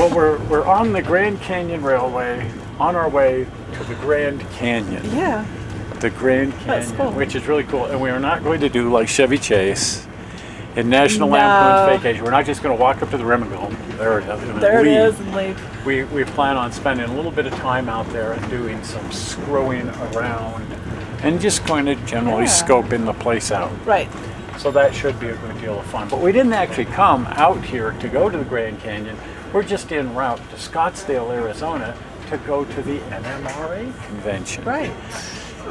Well, we're on the Grand Canyon Railway, on our way to the Grand Canyon. Yeah. The Grand Canyon, cool. Which is really cool. And we are not going to do like Chevy Chase in National Lampoon's Vacation. We're not just going to walk up to the rim and go, there it is. There it is, and leave. We plan on spending a little bit of time out there and doing some screwing around and just going to generally scope in the place out. Right. So that should be a good deal of fun. But we didn't actually come out here to go to the Grand Canyon. We're just en route to Scottsdale, Arizona to go to the NMRA convention. Right.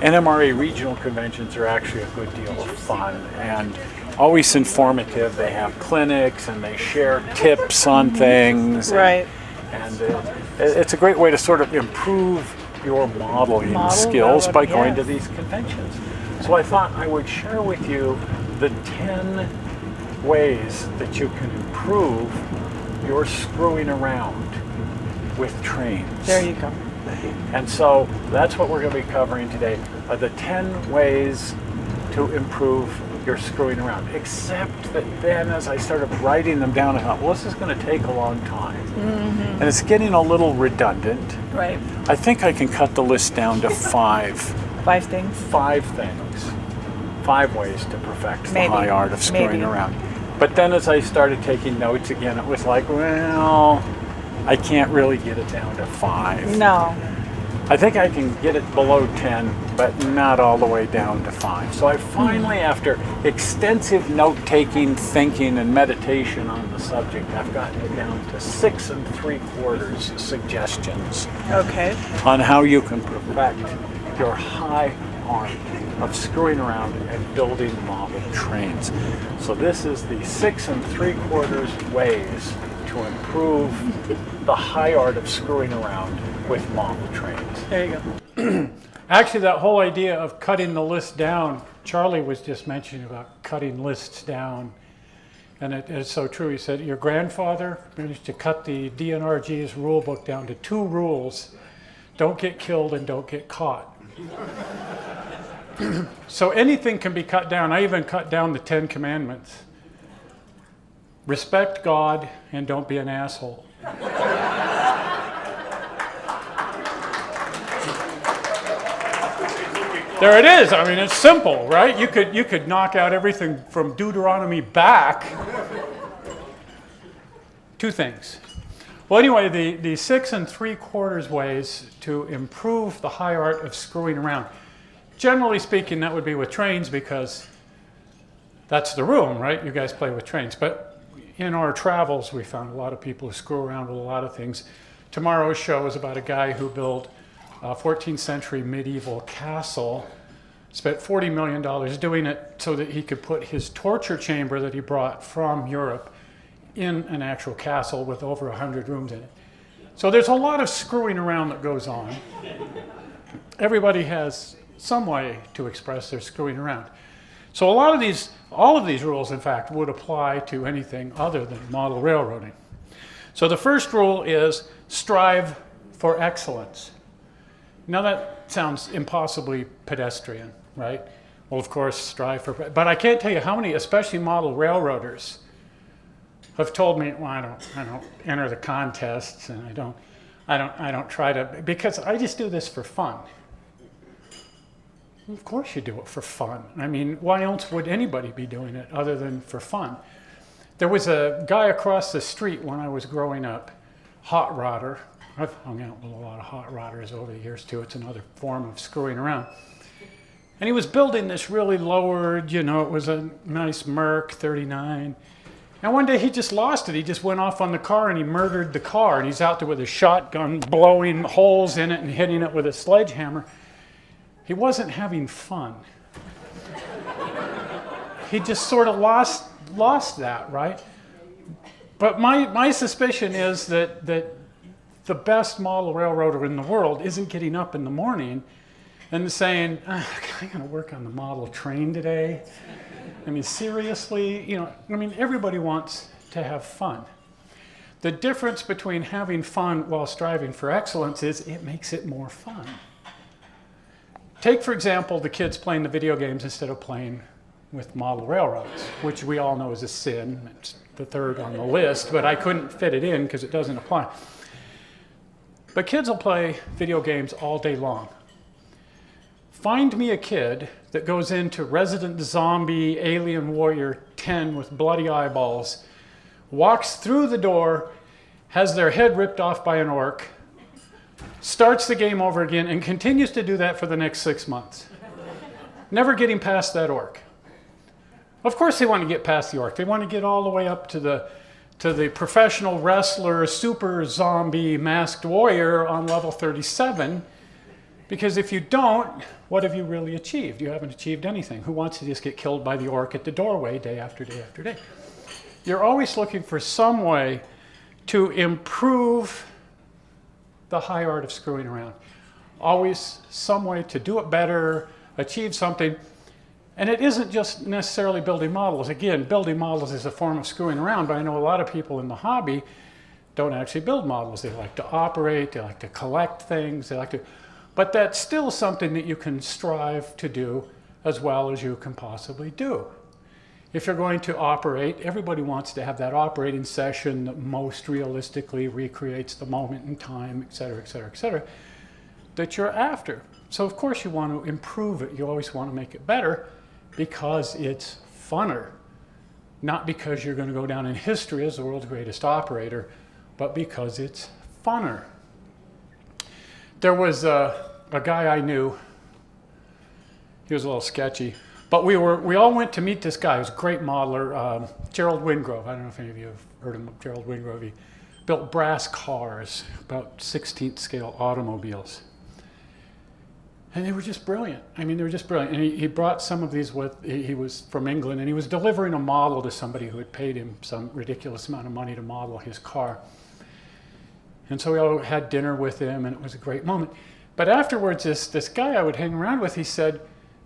NMRA regional conventions are actually a good deal of fun and always informative. They have clinics and they share tips on things. Right. And it's a great way to sort of improve your modeling skills by going to these conventions. So I thought I would share with you the 10 ways that you can improve your screwing around with trains. There you go. And so that's what we're going to be covering today, are the 10 ways to improve your screwing around. Except that then as I started writing them down, I thought, well, this is going to take a long time. And it's getting a little redundant. Right. I think I can cut the list down to 5. 5 things? 5 things. 5 ways to perfect the high art of screwing around. But then as I started taking notes again, it was like, well, I can't really get it down to 5. No. I think I can get it below 10, but not all the way down to 5. So I finally, after extensive note-taking, thinking, and meditation on the subject, I've gotten it down to 6 3/4 suggestions. Okay. On how you can perfect your high art of screwing around and building model trains. So this is the 6 3/4 ways to improve the high art of screwing around with model trains. There you go. Actually, that whole idea of cutting the list down, Charlie was just mentioning about cutting lists down. And it is so true. He said, your grandfather managed to cut the DNRG's rule book down to 2 rules. Don't get killed and don't get caught. So anything can be cut down. I even cut down the 10 commandments. Respect God and don't be an asshole. There it is. I mean, it's simple, right? You could knock out everything from Deuteronomy back. 2 things. Well, anyway, the 6 3/4 ways to improve the high art of screwing around. Generally speaking, that would be with trains because that's the room, right? You guys play with trains. But in our travels, we found a lot of people who screw around with a lot of things. Tomorrow's show is about a guy who built a 14th century medieval castle, spent $40 million doing it so that he could put his torture chamber that he brought from Europe in an actual castle with over 100 rooms in it. So there's a lot of screwing around that goes on. Everybody has some way to express their screwing around. So all of these rules, in fact, would apply to anything other than model railroading. So the first rule is strive for excellence. Now that sounds impossibly pedestrian, right? Well, of course, strive for, but I can't tell you how many, especially model railroaders, have told me, well, I don't enter the contests, and I don't try to, because I just do this for fun. Of course you do it for fun. I mean, why else would anybody be doing it other than for fun? There was a guy across the street when I was growing up, hot rodder. I've hung out with a lot of hot rodders over the years too. It's another form of screwing around. And he was building this really lowered, it was a nice Merc 39. And one day he just lost it. He just went off on the car and he murdered the car. And he's out there with a shotgun blowing holes in it and hitting it with a sledgehammer. He wasn't having fun. He just sort of lost that, right? But my suspicion is that the best model railroader in the world isn't getting up in the morning and saying, I'm going to work on the model train today. I mean, seriously, everybody wants to have fun. The difference between having fun while striving for excellence is it makes it more fun. Take, for example, the kids playing the video games instead of playing with model railroads, which we all know is a sin. It's the third on the list, but I couldn't fit it in because it doesn't apply. But kids will play video games all day long. Find me a kid that goes into Resident Zombie Alien Warrior 10 with bloody eyeballs, walks through the door, has their head ripped off by an orc, starts the game over again, and continues to do that for the next 6 months. Never getting past that orc. Of course they want to get past the orc. They want to get all the way up to the professional wrestler, super zombie, masked warrior on level 37. Because if you don't, what have you really achieved? You haven't achieved anything. Who wants to just get killed by the orc at the doorway day after day after day? You're always looking for some way to improve the high art of screwing around. Always some way to do it better, achieve something. And it isn't just necessarily building models. Again, building models is a form of screwing around, but I know a lot of people in the hobby don't actually build models. They like to operate, they like to collect things, they like to... But that's still something that you can strive to do as well as you can possibly do. If you're going to operate, everybody wants to have that operating session that most realistically recreates the moment in time, et cetera, that you're after. So of course you want to improve it. You always want to make it better because it's funner. Not because you're going to go down in history as the world's greatest operator, but because it's funner. There was a guy I knew. He was a little sketchy, but we all went to meet this guy. He was a great modeler, Gerald Wingrove. I don't know if any of you have heard of Gerald Wingrove. He built brass cars, about 16th scale automobiles. And they were just brilliant. I mean, they were just brilliant. And he brought some of these with, he was from England, and he was delivering a model to somebody who had paid him some ridiculous amount of money to model his car. And so we all had dinner with him, and it was a great moment. But afterwards, this guy I would hang around with, he said,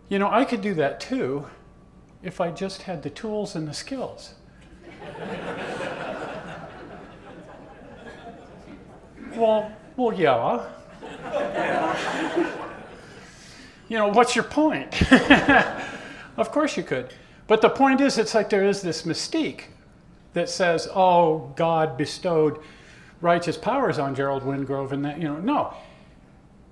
you know, I could do that too if I just had the tools and the skills. well, yeah. You know, what's your point? Of course you could. But the point is, it's like there is this mystique that says, oh, God bestowed righteous powers on Gerald Wingrove, and that, you know, no.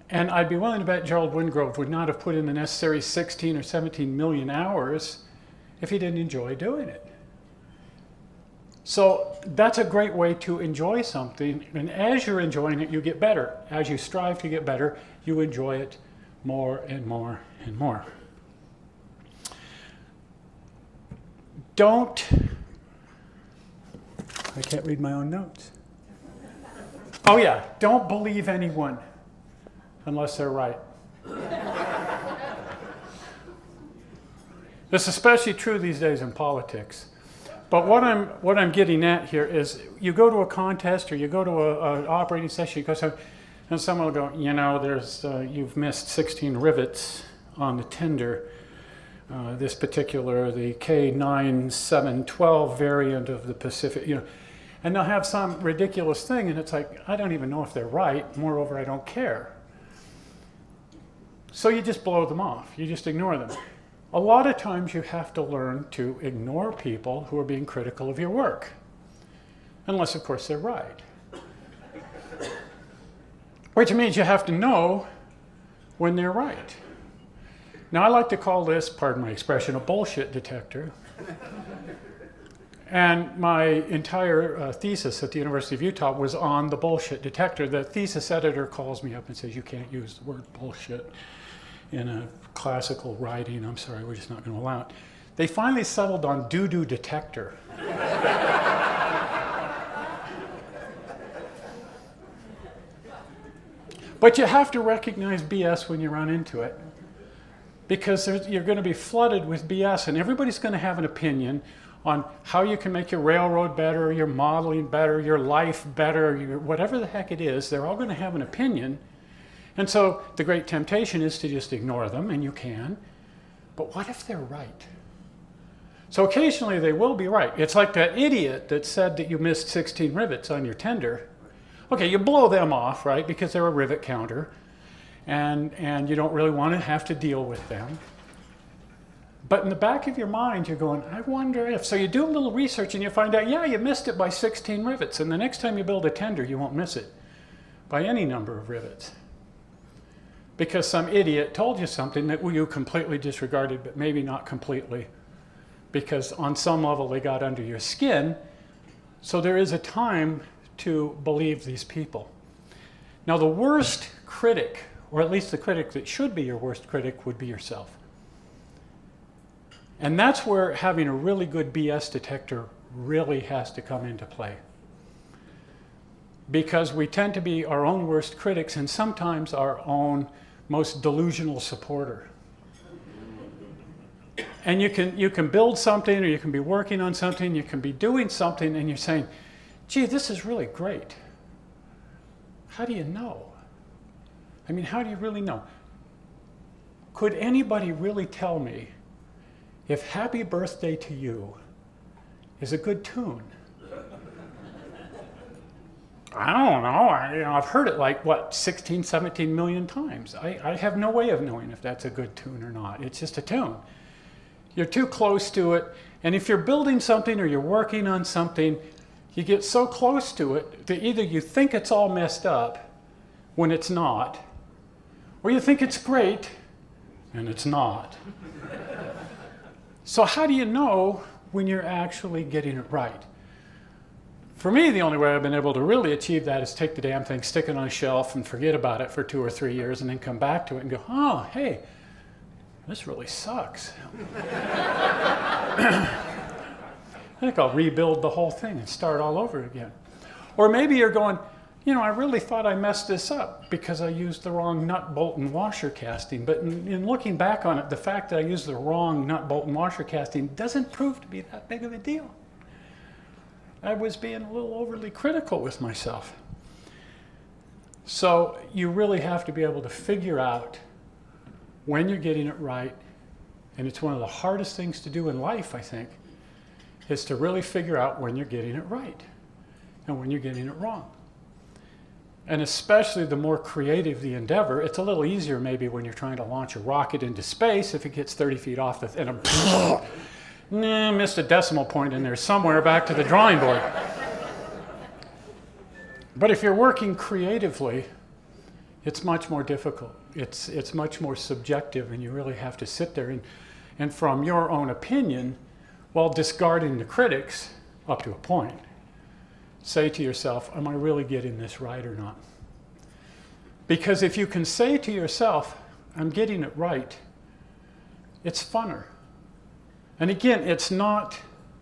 And I'd be willing to bet Gerald Wingrove would not have put in the necessary 16 or 17 million hours if he didn't enjoy doing it. So that's a great way to enjoy something, and as you're enjoying it, you get better. As you strive to get better, you enjoy it more and more and more. I can't read my own notes. Oh yeah, don't believe anyone unless they're right. This is especially true these days in politics. But what I'm getting at here is, you go to a contest or you go to an operating session, you go somewhere, and someone will go, you know, you've missed 16 rivets on the tender. This particular, the K9712 variant of the Pacific, you know, and they'll have some ridiculous thing, and it's like, I don't even know if they're right. Moreover, I don't care. So you just blow them off. You just ignore them. A lot of times you have to learn to ignore people who are being critical of your work. Unless, of course, they're right. Which means you have to know when they're right. Now, I like to call this, pardon my expression, a bullshit detector. And my entire thesis at the University of Utah was on the bullshit detector. The thesis editor calls me up and says, you can't use the word bullshit in a classical writing. I'm sorry, we're just not going to allow it. They finally settled on doo-doo detector. But you have to recognize BS when you run into it, because you're going to be flooded with BS, and everybody's going to have an opinion on how you can make your railroad better, your modeling better, your life better, whatever the heck it is. They're all going to have an opinion. And so the great temptation is to just ignore them, and you can. But what if they're right? So occasionally they will be right. It's like that idiot that said that you missed 16 rivets on your tender. Okay, you blow them off, right, because they're a rivet counter, and you don't really want to have to deal with them. But in the back of your mind, you're going, I wonder if. So you do a little research and you find out, yeah, you missed it by 16 rivets. And the next time you build a tender, you won't miss it by any number of rivets. Because some idiot told you something that you completely disregarded, but maybe not completely. Because on some level, they got under your skin. So there is a time to believe these people. Now, the worst critic, or at least the critic that should be your worst critic, would be yourself. And that's where having a really good BS detector really has to come into play. Because we tend to be our own worst critics and sometimes our own most delusional supporter. And you can build something, or you can be working on something, you can be doing something, and you're saying, gee, this is really great. How do you know? I mean, how do you really know? Could anybody really tell me if Happy Birthday to You is a good tune? I don't know. I've heard it like, 16, 17 million times. I have no way of knowing if that's a good tune or not. It's just a tune. You're too close to it. And if you're building something or you're working on something, you get so close to it that either you think it's all messed up when it's not, or you think it's great and it's not. So how do you know when you're actually getting it right? For me, the only way I've been able to really achieve that is take the damn thing, stick it on a shelf, and forget about it for 2 or 3 years, and then come back to it and go, oh, hey, this really sucks. I think I'll rebuild the whole thing and start all over again. Or maybe you're going, I really thought I messed this up because I used the wrong nut, bolt, and washer casting. But in looking back on it, the fact that I used the wrong nut, bolt, and washer casting doesn't prove to be that big of a deal. I was being a little overly critical with myself. So you really have to be able to figure out when you're getting it right. And it's one of the hardest things to do in life, I think, is to really figure out when you're getting it right and when you're getting it wrong. And especially the more creative the endeavor, it's a little easier maybe when you're trying to launch a rocket into space. If it gets 30 feet off the missed a decimal point in there somewhere, back to the drawing board. But if you're working creatively, it's much more difficult. It's much more subjective, and you really have to sit there and from your own opinion, while discarding the critics up to a point, say to yourself, am I really getting this right or not? Because if you can say to yourself, I'm getting it right, it's funner. And again, it's not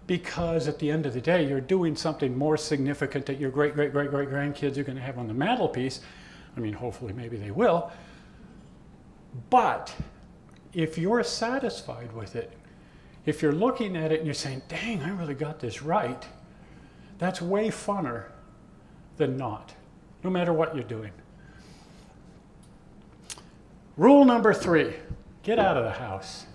because at the end of the day, you're doing something more significant that your great-great-great-great-grandkids are going to have on the mantelpiece. I mean, hopefully maybe they will. But if you're satisfied with it, if you're looking at it and you're saying, dang, I really got this right, that's way funner than not, no matter what you're doing. Rule number 3, get out of the house.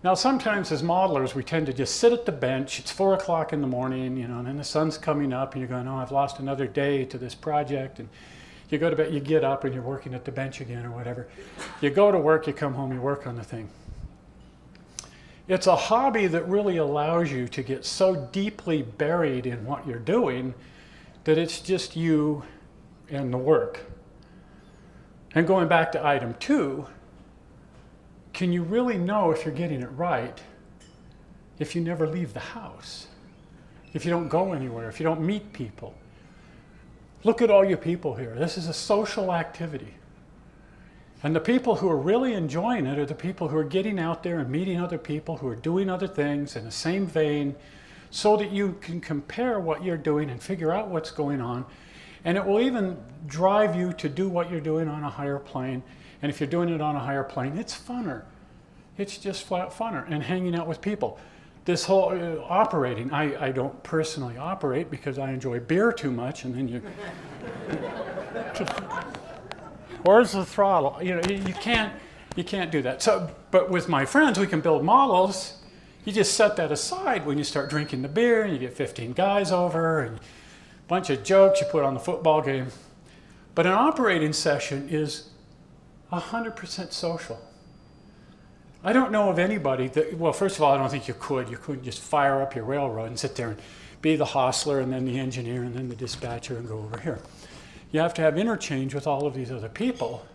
Now, sometimes as modelers, we tend to just sit at the bench. It's 4 o'clock in the morning, and then the sun's coming up, and you're going, oh, I've lost another day to this project. And you go to bed, you get up, and you're working at the bench again or whatever. You go to work, you come home, you work on the thing. It's a hobby that really allows you to get so deeply buried in what you're doing that it's just you and the work. And going back to item 2, can you really know if you're getting it right if you never leave the house? If you don't go anywhere, if you don't meet people? Look at all you people here. This is a social activity. And the people who are really enjoying it are the people who are getting out there and meeting other people who are doing other things in the same vein, so that you can compare what you're doing and figure out what's going on. And it will even drive you to do what you're doing on a higher plane. And if you're doing it on a higher plane, it's funner. It's just flat funner. And hanging out with people. This whole operating, I don't personally operate because I enjoy beer too much, and then you... Where's the throttle? You can't do that. So, but with my friends, we can build models. You just set that aside when you start drinking the beer, and you get 15 guys over, and a bunch of jokes you put on the football game. But an operating session is 100% social. I don't know of anybody that, well, first of all, I don't think you could. You couldn't just fire up your railroad and sit there and be the hostler and then the engineer and then the dispatcher and go over here. You have to have interchange with all of these other people.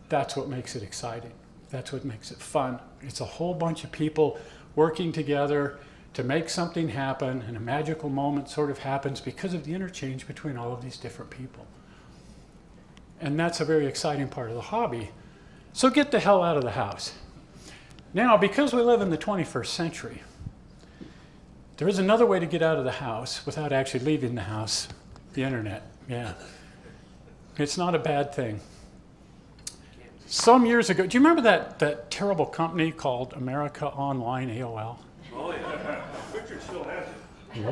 That's what makes it exciting. That's what makes it fun. It's a whole bunch of people working together to make something happen, and a magical moment sort of happens because of the interchange between all of these different people. And that's a very exciting part of the hobby. So get the hell out of the house. Now, because we live in the 21st century, there is another way to get out of the house without actually leaving the house: the internet. Yeah. It's not a bad thing. Some years ago, do you remember that terrible company called America Online, AOL? Oh, yeah. Richard still has it.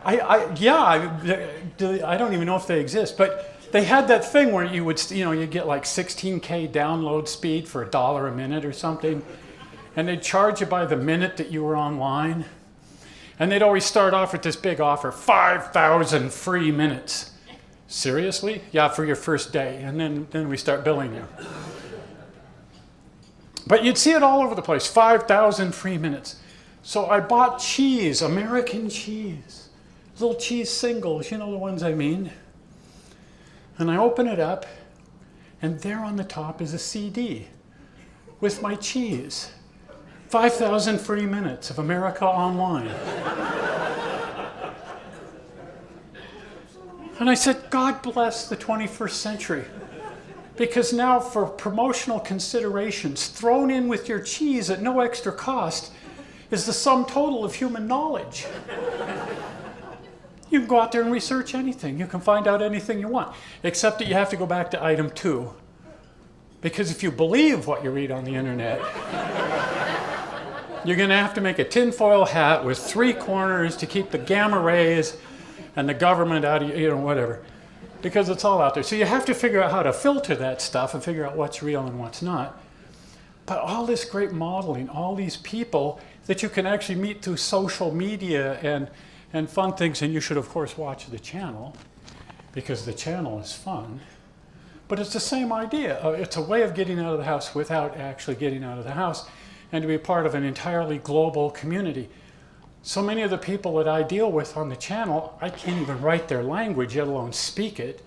I don't even know if they exist, but they had that thing where you would, you get like 16K download speed for $1 a minute or something, and they'd charge you by the minute that you were online. And they'd always start off with this big offer: 5,000 free minutes. Seriously? Yeah, for your first day. And then we start billing you. But you'd see it all over the place: 5,000 free minutes. So I bought cheese, American cheese, little cheese singles, you know the ones I mean. And I open it up, and there on the top is a CD with my cheese. 5,000 free minutes of America Online. And I said, God bless the 21st century. Because now, for promotional considerations, thrown in with your cheese at no extra cost, is the sum total of human knowledge. You can go out there and research anything. You can find out anything you want, except that you have to go back to item 2. Because if you believe what you read on the internet, you're going to have to make a tinfoil hat with 3 corners to keep the gamma rays and the government out of, whatever. Because it's all out there. So you have to figure out how to filter that stuff and figure out what's real and what's not. But all this great modeling, all these people that you can actually meet through social media and fun things, and you should of course watch the channel, because the channel is fun. But it's the same idea. It's a way of getting out of the house without actually getting out of the house, and to be part of an entirely global community. So many of the people that I deal with on the channel, I can't even write their language, let alone speak it,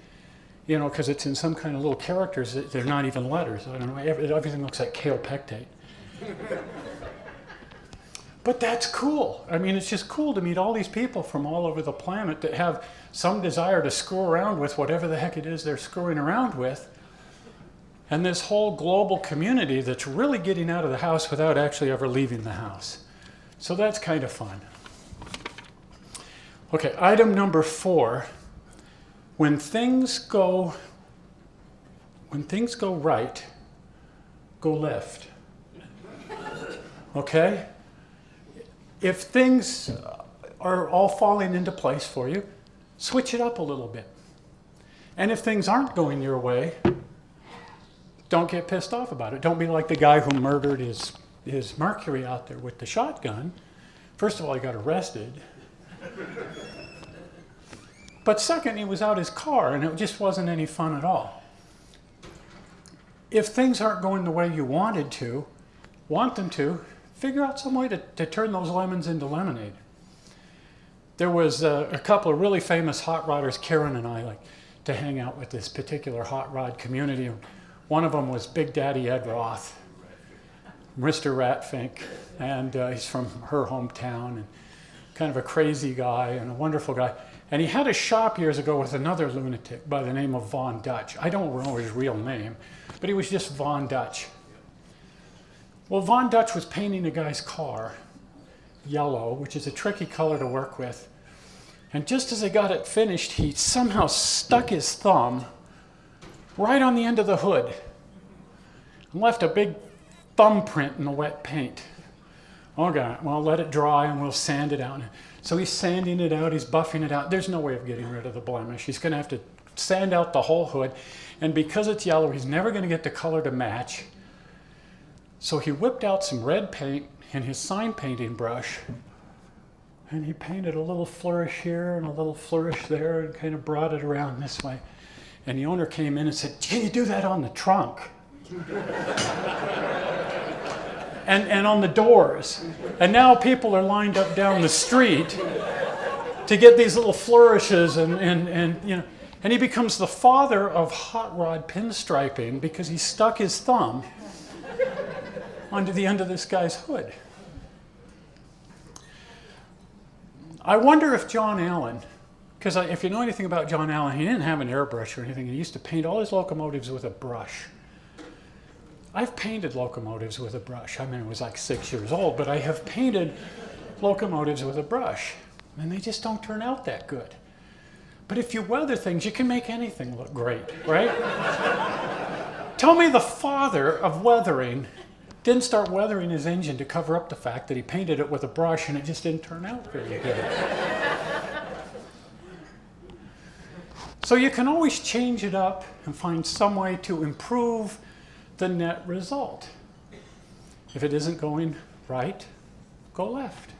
because it's in some kind of little characters that they're not even letters. I don't know, everything looks like kaopectate. But that's cool. I mean, it's just cool to meet all these people from all over the planet that have some desire to screw around with whatever the heck it is they're screwing around with. And this whole global community that's really getting out of the house without actually ever leaving the house. So that's kind of fun. Okay, item number 4. When things go right, go left. Okay? If things are all falling into place for you, switch it up a little bit. And if things aren't going your way, don't get pissed off about it. Don't be like the guy who murdered his Mercury out there with the shotgun. First of all, he got arrested. But second, he was out his car, and it just wasn't any fun at all. If things aren't going the way you want them to, figure out some way to turn those lemons into lemonade. There was a couple of really famous hot rodders. Karen and I like to hang out with this particular hot rod community. One of them was Big Daddy Ed Roth, Mr. Ratfink, and he's from her hometown, and kind of a crazy guy and a wonderful guy. And he had a shop years ago with another lunatic by the name of Von Dutch. I don't know his real name, but he was just Von Dutch. Well, Von Dutch was painting a guy's car yellow, which is a tricky color to work with. And just as they got it finished, he somehow stuck his thumb right on the end of the hood and left a big thumbprint in the wet paint. Okay, well, let it dry and we'll sand it out. So he's sanding it out, he's buffing it out. There's no way of getting rid of the blemish. He's going to have to sand out the whole hood. And because it's yellow, he's never going to get the color to match. So he whipped out some red paint and his sign painting brush, and he painted a little flourish here and a little flourish there and kind of brought it around this way. And the owner came in and said, "Can you do that on the trunk?" and on the doors. And now people are lined up down the street to get these little flourishes and you know, and he becomes the father of hot rod pinstriping because he stuck his thumb onto the end of this guy's hood. I wonder if John Allen, because if you know anything about John Allen, he didn't have an airbrush or anything. He used to paint all his locomotives with a brush. I've painted locomotives with a brush. I mean, I was like 6 years old, but I have painted locomotives with a brush, and they just don't turn out that good. But if you weather things, you can make anything look great, right? Tell me the father of weathering didn't start weathering his engine to cover up the fact that he painted it with a brush and it just didn't turn out very good. So you can always change it up and find some way to improve the net result. If it isn't going right, go left.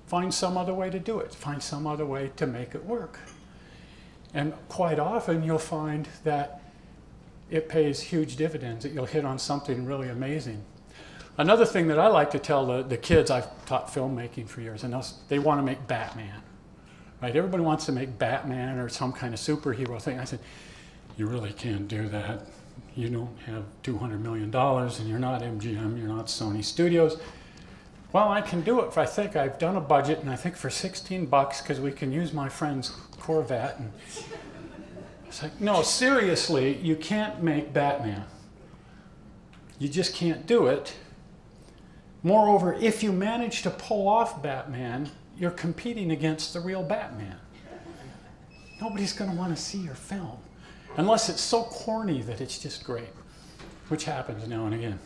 Find some other way to do it. Find some other way to make it work. And quite often you'll find that it pays huge dividends, that you'll hit on something really amazing. Another thing that I like to tell the kids, I've taught filmmaking for years, and they want to make Batman. Right? Everybody wants to make Batman or some kind of superhero thing. I said, you really can't do that. You don't have $200 million and you're not MGM, you're not Sony Studios. Well, I can do it. I think I've done a budget, and I think for $16, because we can use my friend's Corvette. And it's like, no, seriously, you can't make Batman. You just can't do it. Moreover, if you manage to pull off Batman, you're competing against the real Batman. Nobody's going to want to see your film unless it's so corny that it's just great, which happens now and again.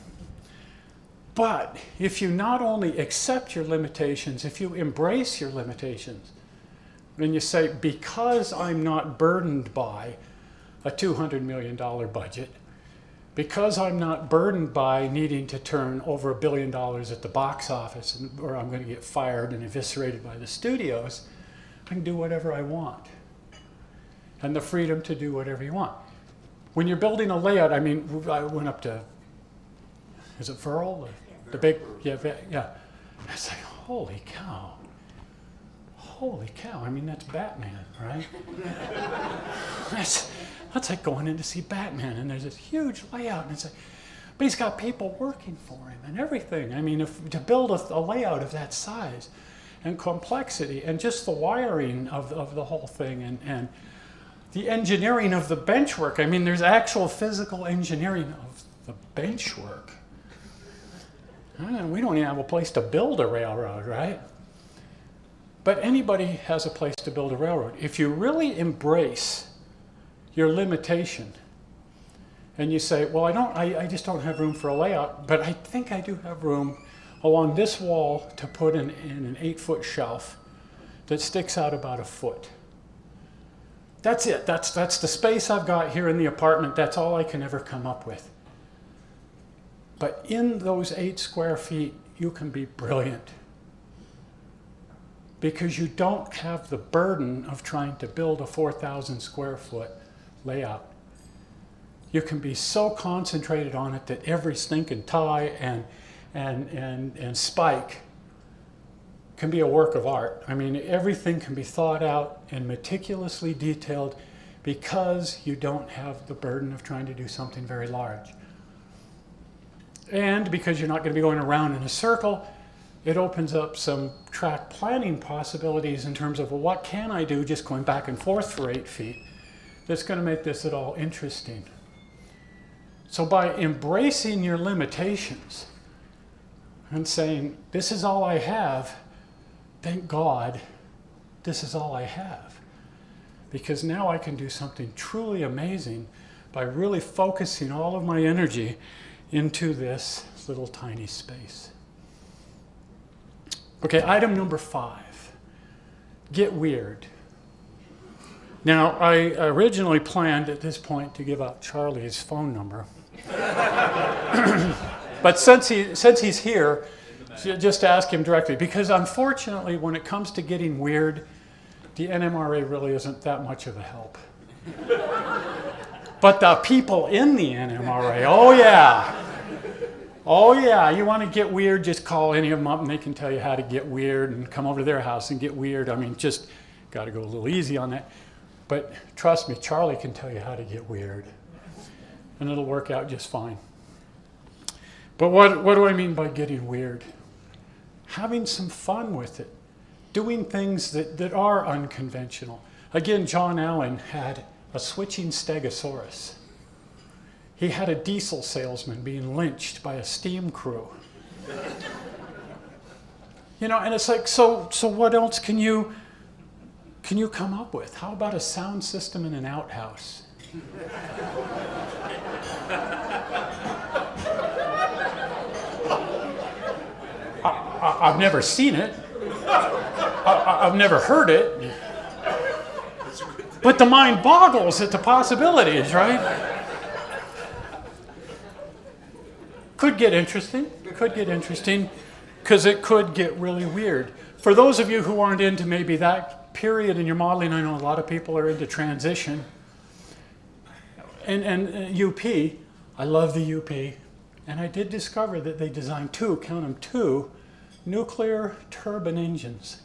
But if you not only accept your limitations, if you embrace your limitations, and you say, because I'm not burdened by a $200 million budget, because I'm not burdened by needing to turn over $1 billion at the box office, or I'm going to get fired and eviscerated by the studios, I can do whatever I want. And the freedom to do whatever you want. When you're building a layout, I mean, I went up to, is it Verl? The big, yeah. It's like, holy cow. Holy cow, I mean, that's Batman, right? That's like going in to see Batman, and there's this huge layout, and it's like, but he's got people working for him and everything. I mean, to build a layout of that size and complexity, and just the wiring of the whole thing, and the engineering of the bench work. I mean, there's actual physical engineering of the bench work. We don't even have a place to build a railroad, right? But anybody has a place to build a railroad. If you really embrace your limitation and you say, well, I just don't have room for a layout, but I think I do have room along this wall to put in an 8-foot shelf that sticks out about 1 foot. That's it. That's the space I've got here in the apartment. That's all I can ever come up with. But in those 8 square feet, you can be brilliant. Because you don't have the burden of trying to build a 4,000 square foot layout. You can be so concentrated on it that every stinking tie and spike can be a work of art. I mean, everything can be thought out and meticulously detailed because you don't have the burden of trying to do something very large. And because you're not going to be going around in a circle, it opens up some track planning possibilities in terms of, well, what can I do just going back and forth for 8 feet that's going to make this at all interesting? So by embracing your limitations and saying, this is all I have, thank God, this is all I have. Because now I can do something truly amazing by really focusing all of my energy into this little tiny space. Okay, item number 5, get weird. Now, I originally planned at this point to give out Charlie's phone number. But since he's here, just ask him directly. Because unfortunately, when it comes to getting weird, the NMRA really isn't that much of a help. But the people in the NMRA, oh yeah. Oh yeah, you want to get weird, just call any of them up and they can tell you how to get weird and come over to their house and get weird. I mean, just got to go a little easy on that. But trust me, Charlie can tell you how to get weird. And it'll work out just fine. But what do I mean by getting weird? Having some fun with it. Doing things that are unconventional. Again, John Allen had a switching stegosaurus. He had a diesel salesman being lynched by a steam crew. You know, and it's like, so what else can you come up with? How about a sound system in an outhouse? I've never seen it. I've never heard it. But the mind boggles at the possibilities, right? Could get interesting. Could get interesting because it could get really weird. For those of you who aren't into maybe that period in your modeling, I know a lot of people are into transition. And UP, I love the UP. And I did discover that they designed two nuclear turbine engines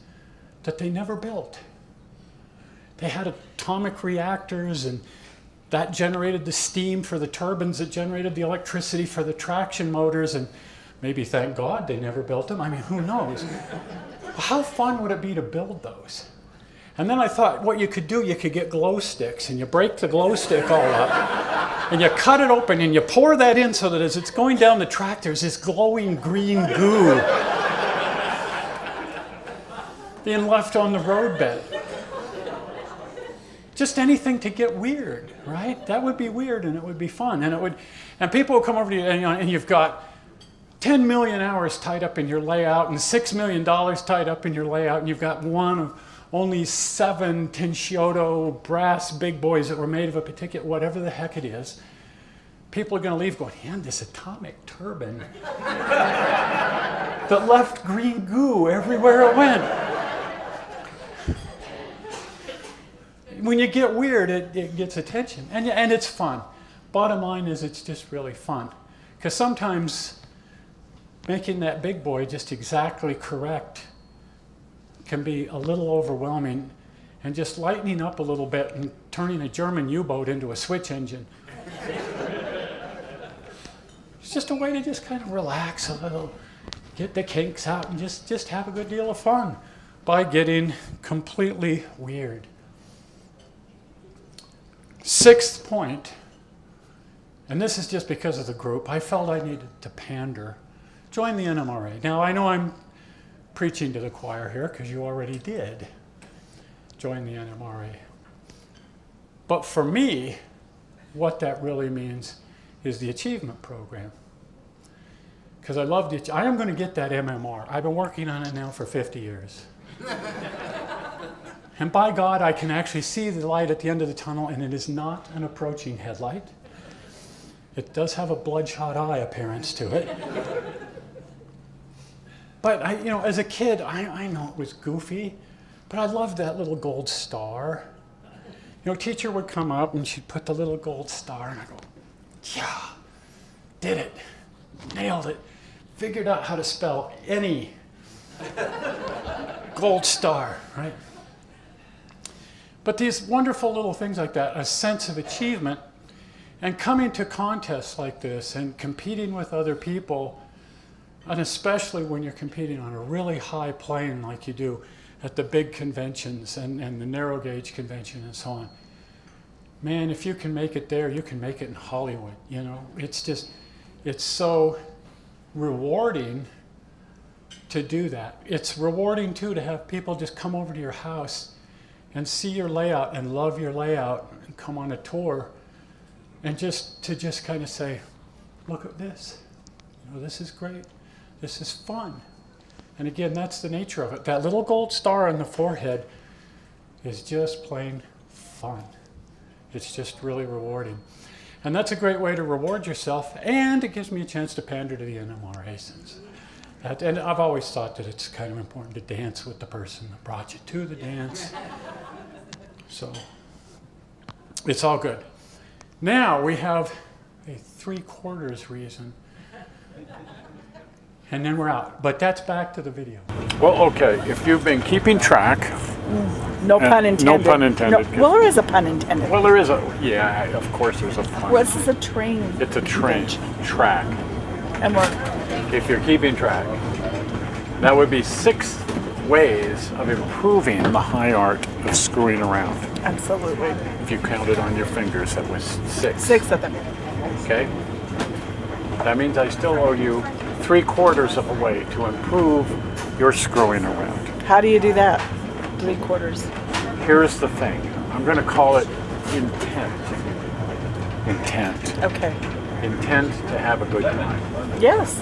that they never built. They had atomic reactors, and that generated the steam for the turbines that generated the electricity for the traction motors, and maybe thank God they never built them. I mean, who knows? How fun would it be to build those? And then I thought what you could do, you could get glow sticks, and you break the glow stick all up, and you cut it open, and you pour that in so that as it's going down the track, there's this glowing green goo being left on the roadbed. Just anything to get weird, right? That would be weird, and it would be fun, and people will come over to you, and you've got 10 million hours tied up in your layout, and $6 million tied up in your layout, and you've got one of only 7 Tenciotto brass big boys that were made of a particular, whatever the heck it is. People are going to leave going, man, this atomic turbine that left green goo everywhere it went. When you get weird, it gets attention, and it's fun. Bottom line is it's just really fun. Because sometimes making that big boy just exactly correct can be a little overwhelming, and just lightening up a little bit and turning a German U-boat into a switch engine. It's just a way to just kind of relax a little, get the kinks out, and just have a good deal of fun by getting completely weird. 6th point, and this is just because of the group, I felt I needed to pander. Join the NMRA. Now, I know I'm preaching to the choir here because you already did join the NMRA. But for me, what that really means is the achievement program. Because I love it. I am going to get that MMR. I've been working on it now for 50 years. And by God, I can actually see the light at the end of the tunnel, and it is not an approaching headlight. It does have a bloodshot eye appearance to it. But as a kid, I know it was goofy, but I loved that little gold star. Teacher would come up and she'd put the little gold star, and I go, yeah, did it, nailed it, figured out how to spell any gold star, right? But these wonderful little things like that, a sense of achievement, and coming to contests like this and competing with other people, and especially when you're competing on a really high plane like you do at the big conventions and the narrow gauge convention and so on. Man, if you can make it there, you can make it in Hollywood. It's so rewarding to do that. It's rewarding too to have people just come over to your house and see your layout and love your layout and come on a tour and just kind of say, look at this. This is great. This is fun. And again, that's the nature of it. That little gold star on the forehead is just plain fun. It's just really rewarding. And that's a great way to reward yourself, and it gives me a chance to pander to the NMRA since. And I've always thought that it's kind of important to dance with the person that brought you to the dance. So it's all good. Now we have a 3/4 reason. And then we're out. But that's back to the video. Well, okay, if you've been keeping track. No pun intended. No pun intended. No, well, there is a pun intended. Well, there is a, yeah, of course there's a pun. Well, this is a train. It's a train track. And we're, If you're keeping track, that would be 6 ways of improving the high art of screwing around. absolutely. If you counted on your fingers, that was 6. 6 of them. Okay? That means I still owe you 3/4 of a way to improve your screwing around. How do you do that? 3/4. Here's the thing. I'm going to call it intent. Intent. Okay. Intent to have a good time. Yes.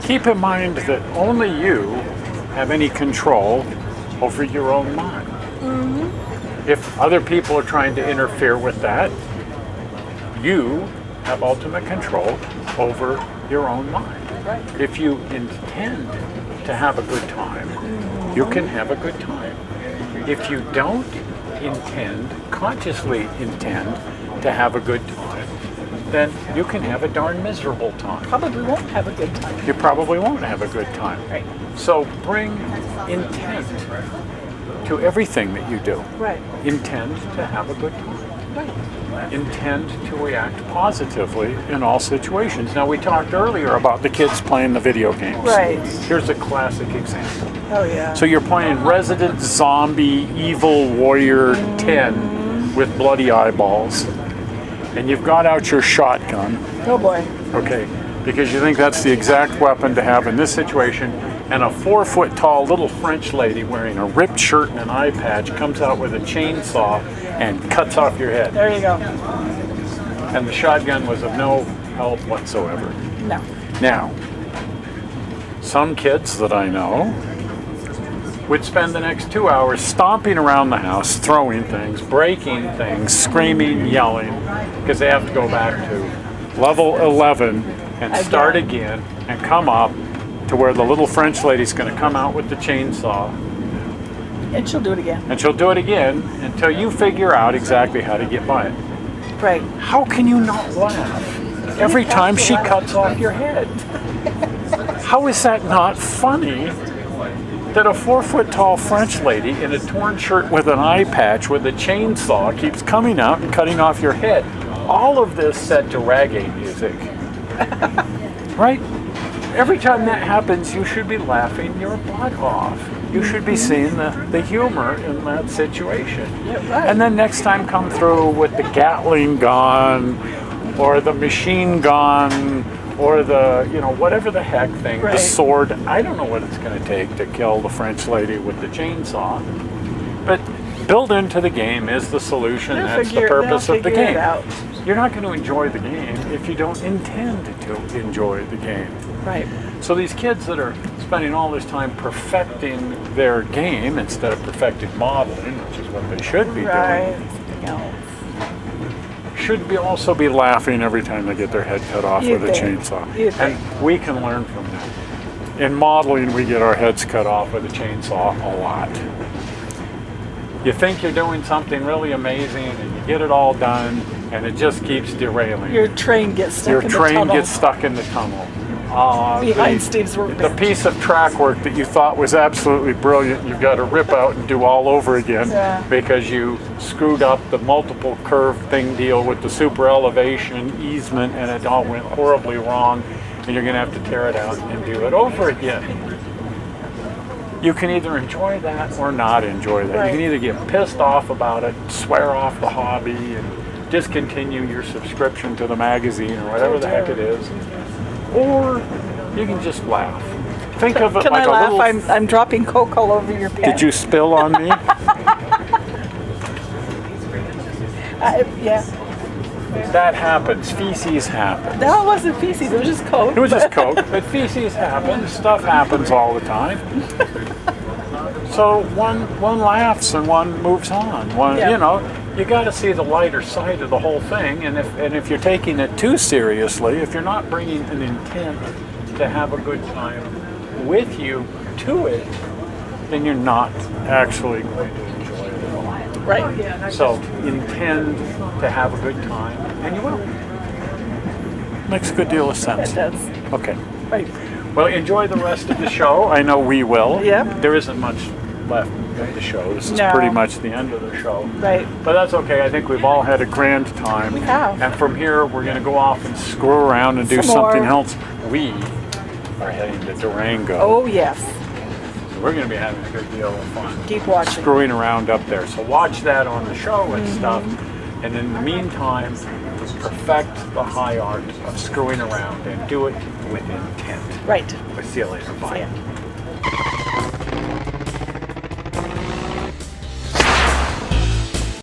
Keep in mind that only you have any control over your own mind. If other people are trying to interfere with that, you have ultimate control over your own mind. Right. If you intend to have a good time, you can have a good time. If you don't consciously intend to have a good time, then you can have a darn miserable time. Probably won't have a good time. You probably won't have a good time. Right. So bring intent to everything that you do. Right. Intend to have a good time. Right. Intend to react positively in all situations. Now, we talked earlier about the kids playing the video games. Right. Here's a classic example. Oh, yeah. So you're playing Resident Zombie Evil Warrior 10 with bloody eyeballs, and you've got out your shotgun, Oh, boy. okay, because you think that's the exact weapon to have in this situation, and a 4-foot-tall little French lady wearing a ripped shirt and an eye patch comes out with a chainsaw and cuts off your head. There you go. And the shotgun was of no help whatsoever. No. Now, some kids that I know would spend the next 2 hours stomping around the house, throwing things, breaking things, screaming, yelling, because they have to go back to level 11 and start again and come up to where the little French lady's going to come out with the chainsaw. And she'll do it again. And she'll do it again until you figure out exactly how to get by it. Right. How can you not laugh every time she cuts off your head? How is that not funny that a 4-foot-tall French lady in a torn shirt with an eye patch with a chainsaw keeps coming out and cutting off your head? All of this set to reggae music. Right? Every time that happens, you should be laughing your butt off. You should be seeing the humor in that situation. Yeah, right. And then next time come through with the Gatling gun or the machine gun or the, whatever the heck thing, Right. the sword. I don't know what it's going to take to kill the French lady with the chainsaw. But built into the game is the solution. That's the purpose of the game. You're not going to enjoy the game if you don't intend to enjoy the game. Right. So these kids that are spending all this time perfecting their game instead of perfecting modeling, which is what they should be Right. doing, should also be laughing every time they get their head cut off with a chainsaw. And we can learn from that. In modeling, we get our heads cut off with a chainsaw a lot. You think you're doing something really amazing and you get it all done and it just keeps derailing. Your train gets stuck in the tunnel. Your train gets stuck in the tunnel. Behind Steve's workbench. The piece of track work that you thought was absolutely brilliant, you've got to rip out and do all over again because you screwed up the multiple curve thing deal with the super elevation easement and it all went horribly wrong and you're going to have to tear it out and do it over again. You can either enjoy that or not enjoy that. Right. You can either get pissed off about it, swear off the hobby, and discontinue your subscription to the magazine or whatever the heck it is, or you can just laugh. Think of it Can like I laugh? a little... I'm dropping Coke all over your pen. Did you spill on me? Yeah. That happens. Feces happens. No, it wasn't feces. It was just Coke. It was just Coke, but feces happens. Stuff happens all the time. So one laughs and one moves on. You got to see the lighter side of the whole thing. And if you're taking it too seriously, if you're not bringing an intent to have a good time with you to it, then you're not actually going to enjoy it at all. Right. So intend to have a good time, and you will. Makes a good deal of sense. It does. Okay. Right. Well, enjoy the rest of the show. I know we will. Yep. There isn't much left of the show. This is No. pretty much the end of the show. Right. But that's okay. I think we've all had a grand time. We have. And from here, we're going to go off and screw around and do Some more. something else. We are heading to Durango. Oh, yes. So we're going to be having a good deal of fun. Keep watching. Screwing around up there. So watch that on the show and stuff. And in the meantime, perfect the high art of screwing around and do it with intent. Right. We'll see you later. Bye. See ya.